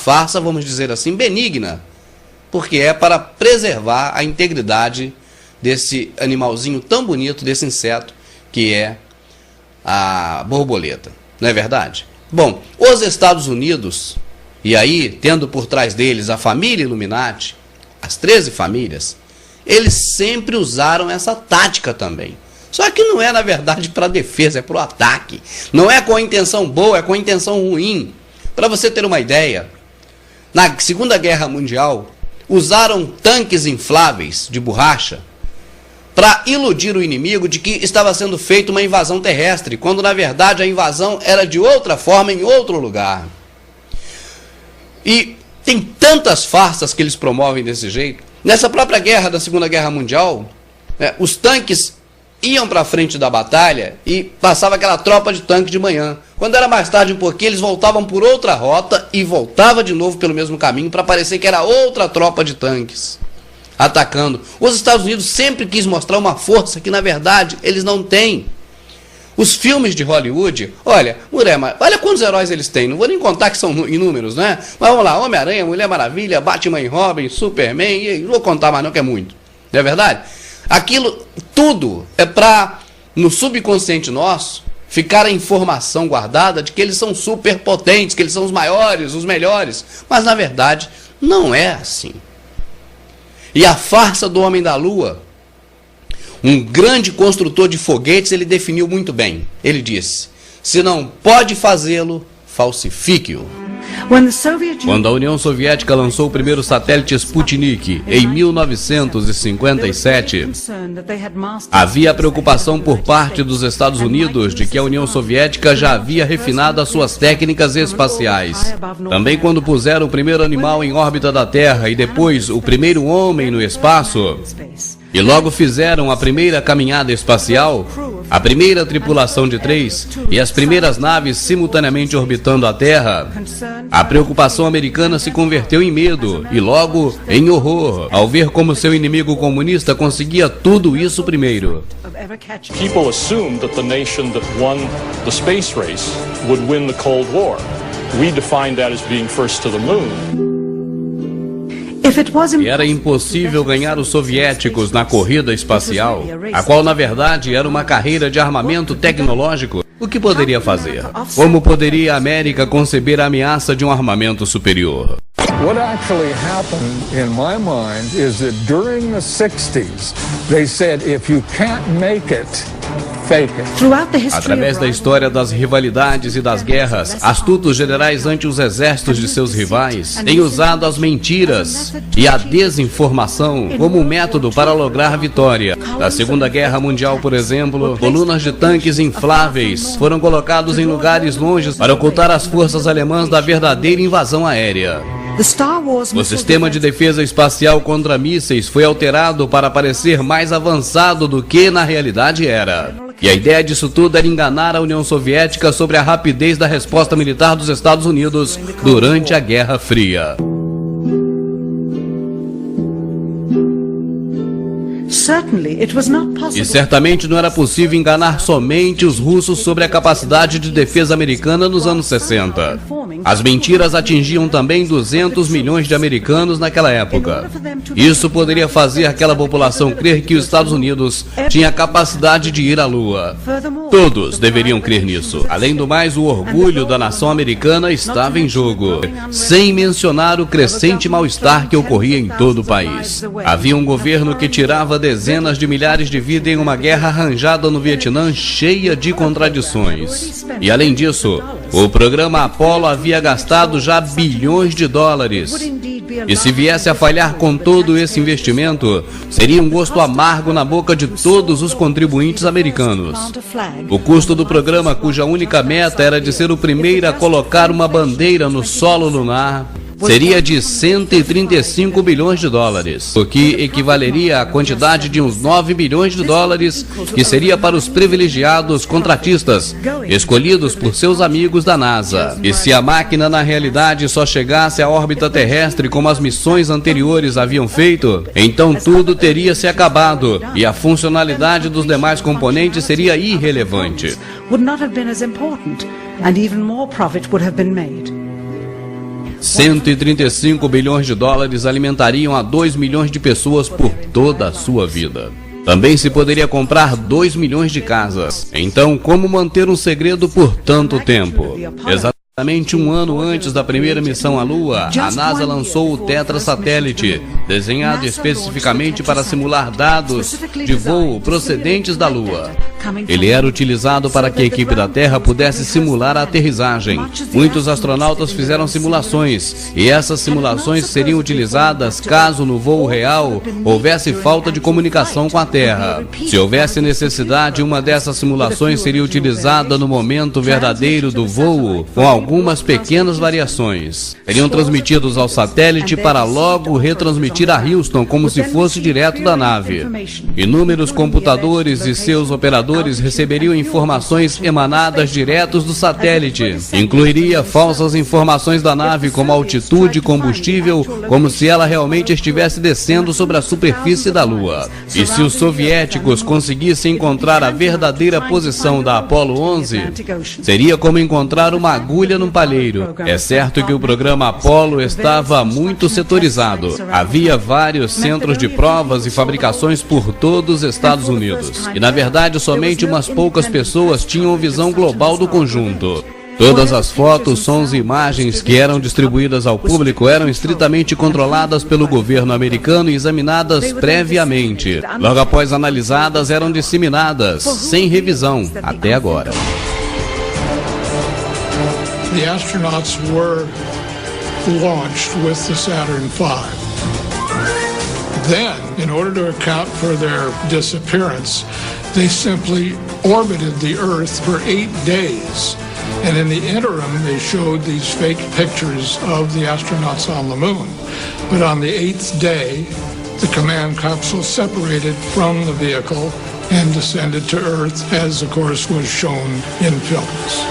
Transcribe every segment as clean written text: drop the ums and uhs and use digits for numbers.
farsa, vamos dizer assim, benigna, porque é para preservar a integridade desse animalzinho tão bonito, desse inseto que é a borboleta, não é verdade? Bom, os Estados Unidos, e aí tendo por trás deles a família Illuminati, as 13 famílias, eles sempre usaram essa tática também. Só que não é, na verdade, para defesa, é para o ataque. Não é com a intenção boa, é com a intenção ruim. Para você ter uma ideia, na Segunda Guerra Mundial, usaram tanques infláveis de borracha para iludir o inimigo de que estava sendo feita uma invasão terrestre, quando na verdade a invasão era de outra forma, em outro lugar. E tem tantas farsas que eles promovem desse jeito. Nessa própria guerra da Segunda Guerra Mundial, os tanques iam para frente da batalha e passava aquela tropa de tanque de manhã. Quando era mais tarde um pouquinho, eles voltavam por outra rota e voltava de novo pelo mesmo caminho para parecer que era outra tropa de tanques atacando. Os Estados Unidos sempre quis mostrar uma força que na verdade eles não têm. Os filmes de Hollywood, olha quantos heróis eles têm, não vou nem contar que são inúmeros, né? Mas vamos lá, Homem-Aranha, Mulher Maravilha, Batman e Robin, Superman, e não vou contar mais não que é muito, não é verdade? Aquilo tudo é para, no subconsciente nosso, ficar a informação guardada de que eles são superpotentes, que eles são os maiores, os melhores, mas na verdade não é assim. E a farsa do Homem da Lua, um grande construtor de foguetes, ele definiu muito bem. Ele disse: se não pode fazê-lo, falsifique-o. Quando a União Soviética lançou o primeiro satélite Sputnik, em 1957, havia preocupação por parte dos Estados Unidos de que a União Soviética já havia refinado as suas técnicas espaciais. Também quando puseram o primeiro animal em órbita da Terra e depois o primeiro homem no espaço, e logo fizeram a primeira caminhada espacial, a primeira tripulação de 3 e as primeiras naves simultaneamente orbitando a Terra, a preocupação americana se converteu em medo e logo em horror ao ver como seu inimigo comunista conseguia tudo isso primeiro. People assumed that the nation that won the space race would win the Cold War. We defined that as being first to the moon. E era impossível ganhar os soviéticos na corrida espacial, a qual na verdade era uma carreira de armamento tecnológico. O que poderia fazer? Como poderia a América conceber a ameaça de um armamento superior? What actually happened in my mind is that during the 60s, they said if you can't make it, fake it. Através da história das rivalidades e das guerras, astutos generais ante os exércitos de seus rivais têm usado as mentiras e a desinformação como método para lograr vitória. Na Segunda Guerra Mundial, por exemplo, colunas de tanques infláveis foram colocados em lugares longes para ocultar as forças alemãs da verdadeira invasão aérea. O sistema de defesa espacial contra mísseis foi alterado para parecer mais avançado do que na realidade era. E a ideia disso tudo era enganar a União Soviética sobre a rapidez da resposta militar dos Estados Unidos durante a Guerra Fria. E certamente não era possível enganar somente os russos sobre a capacidade de defesa americana nos anos 60. As mentiras atingiam também 200 milhões de americanos naquela época. Isso poderia fazer aquela população crer que os Estados Unidos tinha capacidade de ir à Lua. Todos deveriam crer nisso. Além do mais, o orgulho da nação americana estava em jogo, sem mencionar o crescente mal-estar que ocorria em todo o país. Havia um governo que tirava dezenas de milhares de vidas em uma guerra arranjada no Vietnã cheia de contradições. E além disso, o programa Apollo havia gastado já bilhões de dólares. E se viesse a falhar com todo esse investimento, seria um gosto amargo na boca de todos os contribuintes americanos. O custo do programa, cuja única meta era de ser o primeiro a colocar uma bandeira no solo lunar, seria de 135 bilhões de dólares, o que equivaleria à quantidade de uns 9 bilhões de dólares que seria para os privilegiados contratistas escolhidos por seus amigos da NASA. E se a máquina na realidade só chegasse à órbita terrestre como as missões anteriores haviam feito, então tudo teria se acabado e a funcionalidade dos demais componentes seria irrelevante. 135 bilhões de dólares alimentariam a 2 milhões de pessoas por toda a sua vida. Também se poderia comprar 2 milhões de casas. Então, como manter um segredo por tanto tempo? Exatamente um ano antes da primeira missão à Lua, a NASA lançou o Tetra satélite, desenhado especificamente para simular dados de voo procedentes da Lua. Ele era utilizado para que a equipe da Terra pudesse simular a aterrissagem. Muitos astronautas fizeram simulações, e essas simulações seriam utilizadas caso no voo real houvesse falta de comunicação com a Terra. Se houvesse necessidade, uma dessas simulações seria utilizada no momento verdadeiro do voo, com algumas pequenas variações. Seriam transmitidos ao satélite para logo retransmitir a Houston como se fosse direto da nave. Inúmeros computadores e seus operadores receberiam informações emanadas diretos do satélite. Incluiria falsas informações da nave como altitude e combustível, como se ela realmente estivesse descendo sobre a superfície da Lua. E se os soviéticos conseguissem encontrar a verdadeira posição da Apollo 11, seria como encontrar uma agulha num palheiro. É certo que o programa Apollo estava muito setorizado. Havia vários centros de provas e fabricações por todos os Estados Unidos. E na verdade somente umas poucas pessoas tinham visão global do conjunto. Todas as fotos, sons e imagens que eram distribuídas ao público eram estritamente controladas pelo governo americano e examinadas previamente. Logo após analisadas, eram disseminadas, sem revisão, até agora. The astronauts were launched with the Saturn V. Then, in order to account for their disappearance, they simply orbited the Earth for 8 days. And in the interim, they showed these fake pictures of the astronauts on the moon. But on the 8th day, the command capsule separated from the vehicle and descended to Earth, as of course was shown in films.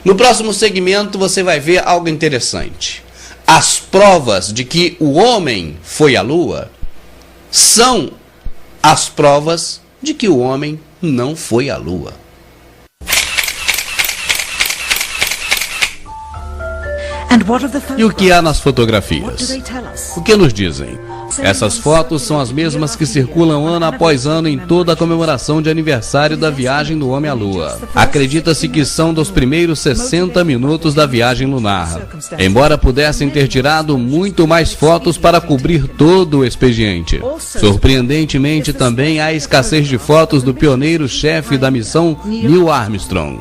No próximo segmento você vai ver algo interessante. As provas de que o homem foi à Lua são as provas de que o homem não foi à Lua. E o que há nas fotografias? O que nos dizem? Essas fotos são as mesmas que circulam ano após ano em toda a comemoração de aniversário da viagem do homem à Lua. Acredita-se que são dos primeiros 60 minutos da viagem lunar. Embora pudessem ter tirado muito mais fotos para cobrir todo o expediente. Surpreendentemente também há escassez de fotos do pioneiro-chefe da missão Neil Armstrong.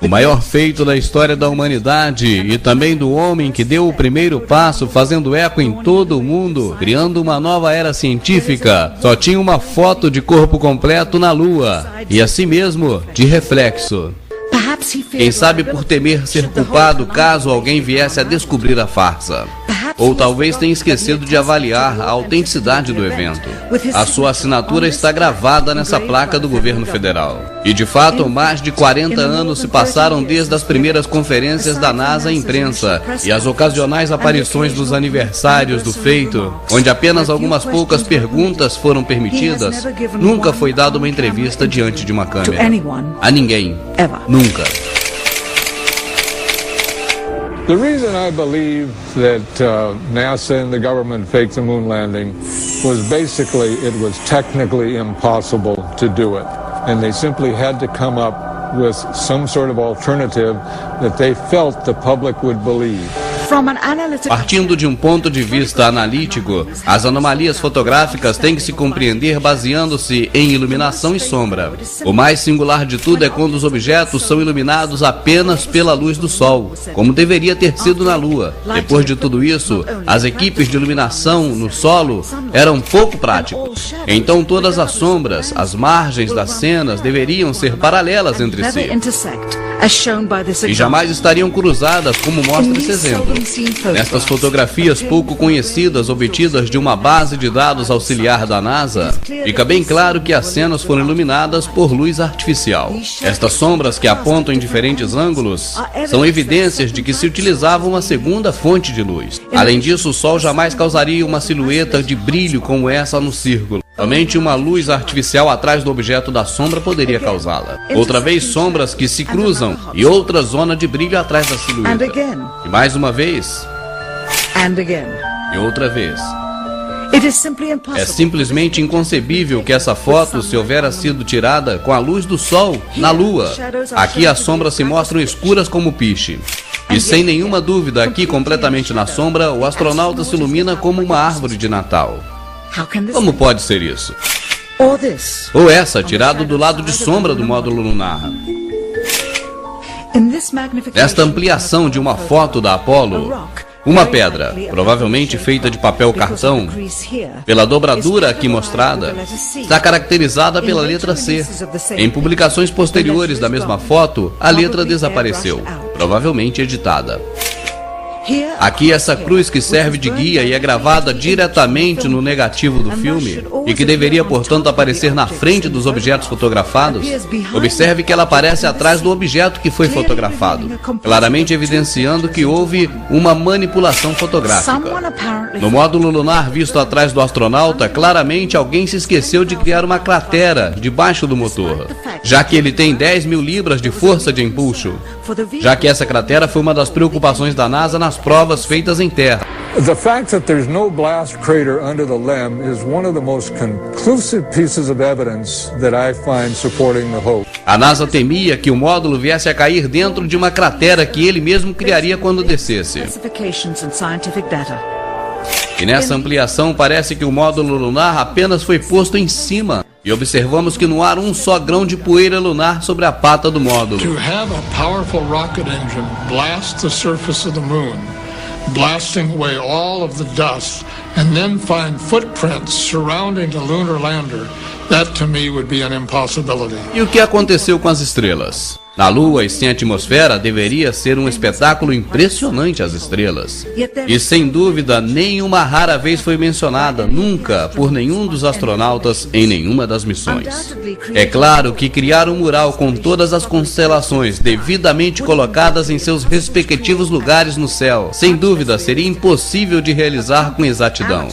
O maior feito da história da humanidade e também do homem que deu o primeiro passo, fazendo eco em todo o mundo, criando uma nova era científica, só tinha uma foto de corpo completo na Lua, e assim mesmo, de reflexo. Quem sabe por temer ser culpado caso alguém viesse a descobrir a farsa. Ou talvez tenha esquecido de avaliar a autenticidade do evento. A sua assinatura está gravada nessa placa do governo federal. E de fato, mais de 40 anos se passaram desde as primeiras conferências da NASA à imprensa e as ocasionais aparições dos aniversários do feito, onde apenas algumas poucas perguntas foram permitidas. Nunca foi dada uma entrevista diante de uma câmera. A ninguém. Nunca. The reason I believe that NASA and the government faked the moon landing was basically it was technically impossible to do it. And they simply had to come up with some sort of alternative that they felt the public would believe. Partindo de um ponto de vista analítico, as anomalias fotográficas têm que se compreender baseando-se em iluminação e sombra. O mais singular de tudo é quando os objetos são iluminados apenas pela luz do Sol, como deveria ter sido na Lua. Depois de tudo isso, as equipes de iluminação no solo eram pouco práticas. Então todas as sombras, as margens das cenas deveriam ser paralelas entre si. E jamais estariam cruzadas, como mostra esse exemplo. Nestas fotografias pouco conhecidas obtidas de uma base de dados auxiliar da NASA, fica bem claro que as cenas foram iluminadas por luz artificial. Estas sombras que apontam em diferentes ângulos são evidências de que se utilizava uma segunda fonte de luz. Além disso, o Sol jamais causaria uma silhueta de brilho como essa no círculo. Somente uma luz artificial atrás do objeto da sombra poderia causá-la. Outra vez, sombras que se cruzam e outra zona de brilho atrás da silhueta. E mais uma vez, E outra vez. É simplesmente inconcebível que essa foto se houvera sido tirada com a luz do sol na Lua. Aqui as sombras se mostram escuras como piche. E sem nenhuma dúvida, aqui completamente na sombra, o astronauta se ilumina como uma árvore de Natal. Como pode ser isso? Ou essa, tirado do lado de sombra do módulo lunar. Nesta ampliação de uma foto da Apollo, uma pedra, provavelmente feita de papel cartão, pela dobradura aqui mostrada, está caracterizada pela letra C. Em publicações posteriores da mesma foto, a letra desapareceu, provavelmente editada. Aqui essa cruz que serve de guia e é gravada diretamente no negativo do filme e que deveria, portanto, aparecer na frente dos objetos fotografados. Observe que ela aparece atrás do objeto que foi fotografado, claramente evidenciando que houve uma manipulação fotográfica. No módulo lunar visto atrás do astronauta, claramente alguém se esqueceu de criar uma cratera debaixo do motor, já que ele tem 10.000 libras de força de empuxo, já que essa cratera foi uma das preocupações da NASA nas provas feitas em terra. The fact that there's no blast crater under the LEM is one of the most conclusive pieces of evidence that I find supporting the hoax. A NASA temia que o módulo viesse a cair dentro de uma cratera que ele mesmo criaria quando descesse. E nessa ampliação parece que o módulo lunar apenas foi posto em cima. E observamos que não há um só grão de poeira lunar sobre a pata do módulo. To have a powerful rocket engine blast the surface of the moon, blasting away all of the dust, and then find footprints surrounding the lunar lander, that to me would be an impossibility. E o que aconteceu com as estrelas? Na Lua e sem atmosfera, deveria ser um espetáculo impressionante as estrelas. E sem dúvida, nenhuma rara vez foi mencionada, nunca, por nenhum dos astronautas em nenhuma das missões. É claro que criar um mural com todas as constelações devidamente colocadas em seus respectivos lugares no céu, sem dúvida, seria impossível de realizar com exatidão.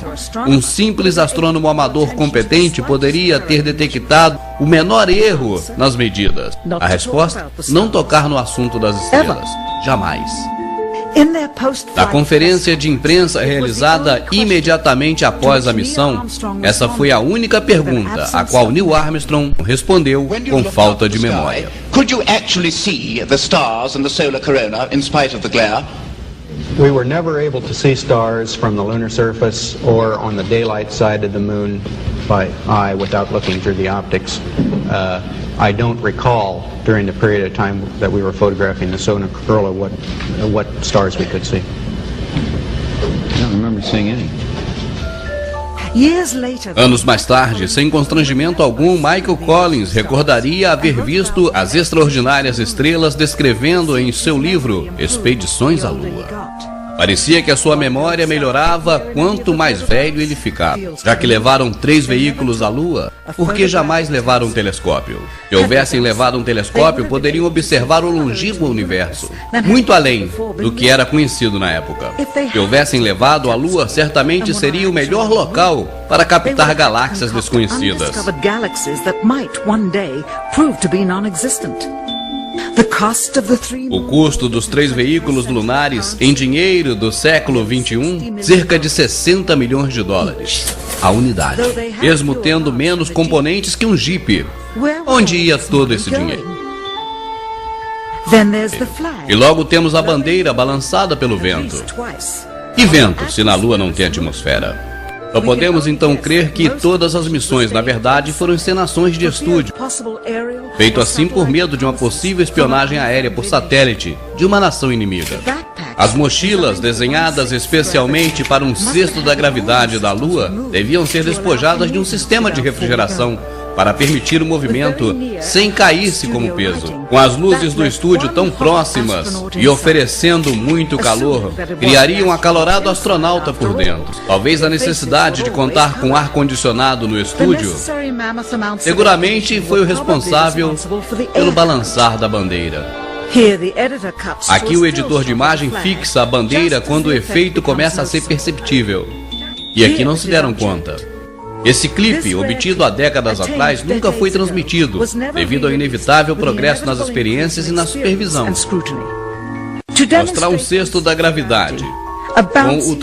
Um simples astrônomo amador competente poderia ter detectado o menor erro nas medidas. A resposta? Não tocar no assunto das estrelas. Jamais. Na conferência de imprensa realizada imediatamente após a missão, essa foi a única pergunta a qual Neil Armstrong respondeu com falta de memória. Could you actually see the stars and the solar corona in spite of the glare? We were never able to see stars from the lunar surface or on the daylight side of the moon by eye without looking through the optics. I don't recall during the period of time that we were photographing the solar corona what stars we could see. I don't remember seeing any. Anos mais tarde, sem constrangimento algum, Michael Collins recordaria haver visto as extraordinárias estrelas descrevendo em seu livro Expedições à Lua. Parecia que a sua memória melhorava quanto mais velho ele ficava. Já que levaram 3 veículos à Lua, por que jamais levaram um telescópio? Se houvessem levado um telescópio, poderiam observar o longínquo universo, muito além do que era conhecido na época. Se houvessem levado à Lua, certamente seria o melhor local para captar galáxias desconhecidas. O custo dos 3 veículos lunares em dinheiro do século XXI, cerca de 60 milhões de dólares a unidade, mesmo tendo menos componentes que um Jeep. Onde ia todo esse dinheiro? E logo temos a bandeira balançada pelo vento. E vento, se na Lua não tem atmosfera? Só podemos então crer que todas as missões, na verdade, foram encenações de estúdio, feito assim por medo de uma possível espionagem aérea por satélite de uma nação inimiga. As mochilas, desenhadas especialmente para um cesto da gravidade da Lua, deviam ser despojadas de um sistema de refrigeração para permitir o movimento sem cair-se como peso. Com as luzes do estúdio tão próximas e oferecendo muito calor, criaria um acalorado astronauta por dentro. Talvez a necessidade de contar com ar-condicionado no estúdio seguramente foi o responsável pelo balançar da bandeira. Aqui o editor de imagem fixa a bandeira quando o efeito começa a ser perceptível. E aqui não se deram conta. Esse clipe, obtido há décadas atrás, nunca foi transmitido, devido ao inevitável progresso nas experiências e na supervisão. Mostrar um cesto da gravidade com o